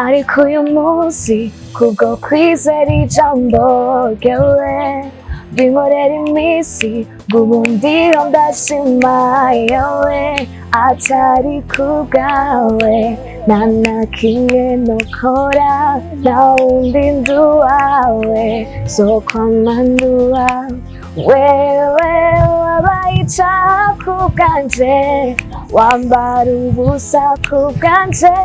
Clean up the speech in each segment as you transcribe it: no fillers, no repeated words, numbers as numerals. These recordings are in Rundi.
ariko uyu munsi kubwo kwizera ijambo ryawe binkorera iminsi ngubu ndiho ndashima yawe atari kubwawe nta na kimwe nokora nta wundi ndi uwawe zokwamandua wewe wabaye icaha kubwanje wambara ubusa kubwanje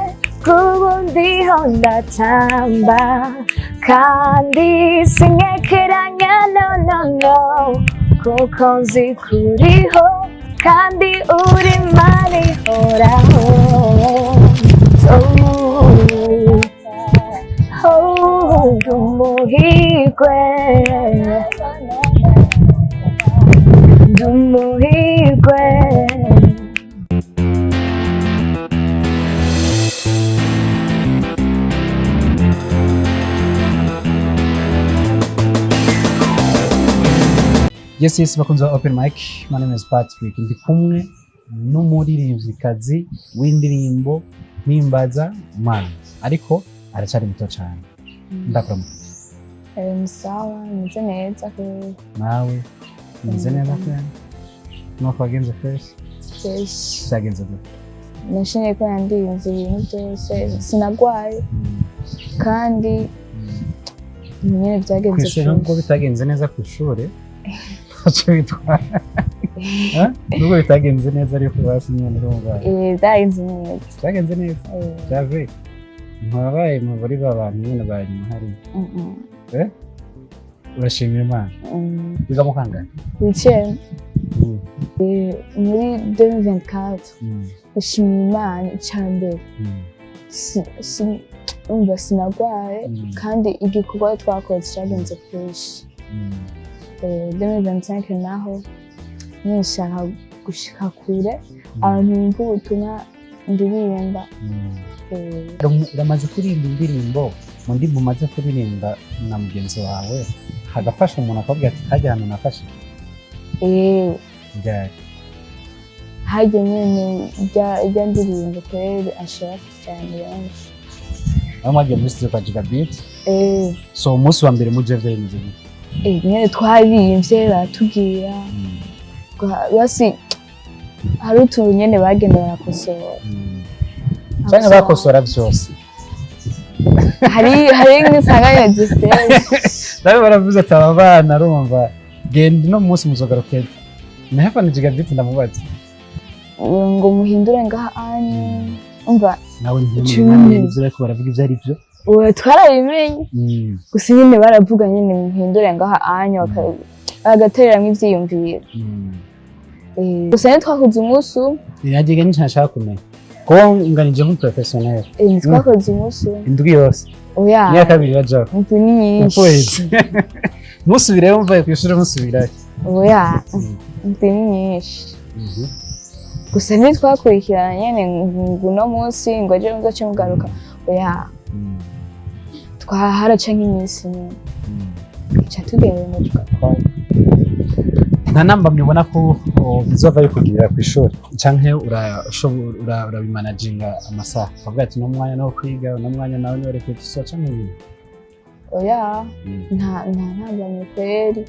kubu ndiho ndatamba kandi sinkekeranya no kuko nzi kuriho kandi uri Imana ihoraho ndumuhirwe ndumuhirwe Yes, bakunze open mic. My name is Patrick. Ndi kumwe n'umuririmvyikazi w'indirimbo mpimbaza Imana. Ariko aracari muto cyane. Ndakora. Sawa, meze neza ko. Nawe meze neza cyane. Nuko wagenze fresh. Fresh. Cyagenze gute? Nashimye ko yandinze ibintu byose sinagwaye. Kandi nyine byagenze fresh. Nubwo bitagenze neza ku ishuri. Yitwa nubwo bitagenze neza ariko basinywe n'urumva byagenze neza byagenze neza cyave ntabaye mu bari babantu nyine bari hari urashimira Imana biga mu kangahe wicye muri 2024 ushimira Imana cyambere umva sinagwaye kandi igikorwa twakoze cyagenze fresh 2025 naho nishaka gushika kure abantu bumva ubutumwa ndirimba uramaze kuririmba indirimbo mu ndirimbo umaze kuririmba na mugenzi wawe hagafasha umuntu akabwira ati hajya hano nafashe hajya nyine ijya ndirimbo kweri ashaka cyane benshi mwagiye muri studio kwa Gigabit so umunsi wa mbere muje vyemeze nyine twaririmbye baratubwira basi hari utuntu nyine bagenda barakosora cyane bakosora byose hari nk'isanganya zifite nawe baravuze ati aba bana urumva genda no munsi muzogarukete nahafana Gigabit ndamubaza ngo muhindure ngaha anye umva nawe ntibimenye ko baravuga ivyo ari byo twarabimenye gusa nyine baravuga nyine muhindure ngaha anye bagatereramo ivyiyumviro gusa nyine twakoze umunsi yagiye nshaka kumenya ko nganije nk'umuprofessionnel twakoze umunsi indwi yose oya niya kabiri baja indwi nyinshi musubire mvaye kwishura musubira oya indwi nyinshi gusa ntitwakurikirana nyine nguno munsi ngo aje mugace mugaruka oya twaharaca nk'iminsi nyine ica tugera mu tugakora nta namba mbibona ko bizova bikugirira ku ishuri canke urabimanaginga amasaha ukavuga ati no mwanya no kwiga no mwanya nawe ni repetition canke ibindi oya nta ntambamye kweri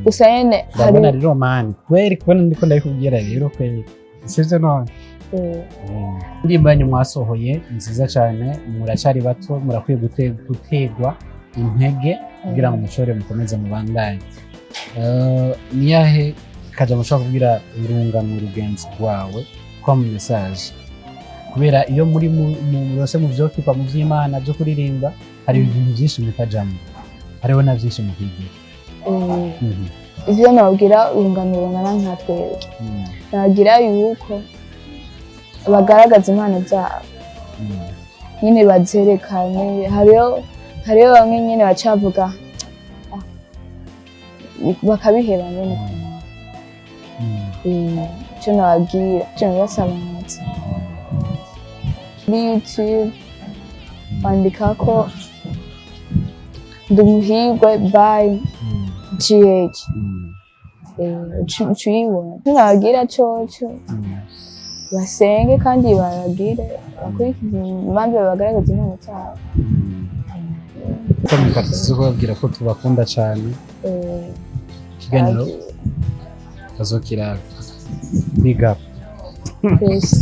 gusa nyine ndabona rero mani kweri kubona ndiko ndabikubwira rero kweri sivyo none indirimbo yanyu mwasohoye nziza cyane muracari bato murakwiye gutegwa intege kugira ngo mushobore mukomeze mubandanye niyahe kaja mushobora kubwira urungano rugenzi rwawe kwa mu message kubera iyo muri rose mu byo kwipa mu by'Imana byo kuririmba hari ibintu byinshi mutajamwe hariho na byinshi mu kwigira ivyo nabwira urungano rungana nka twebwe nagira yuko bagaragaza impano zabo nyine bazerekane hariyo bamwe nyine bacavuga bakabiheba nyine icyo nababwira icyo nabasabanutse muri YouTube bandikako ndumuhirwe by GH uyibona nababwira coco basenge kandi baragire bakurikize impamvu bagaragaza impano zabo Komika tuzi kubabwira ko tubakunda cyane. Ikiganiro bazokira big up. Peace.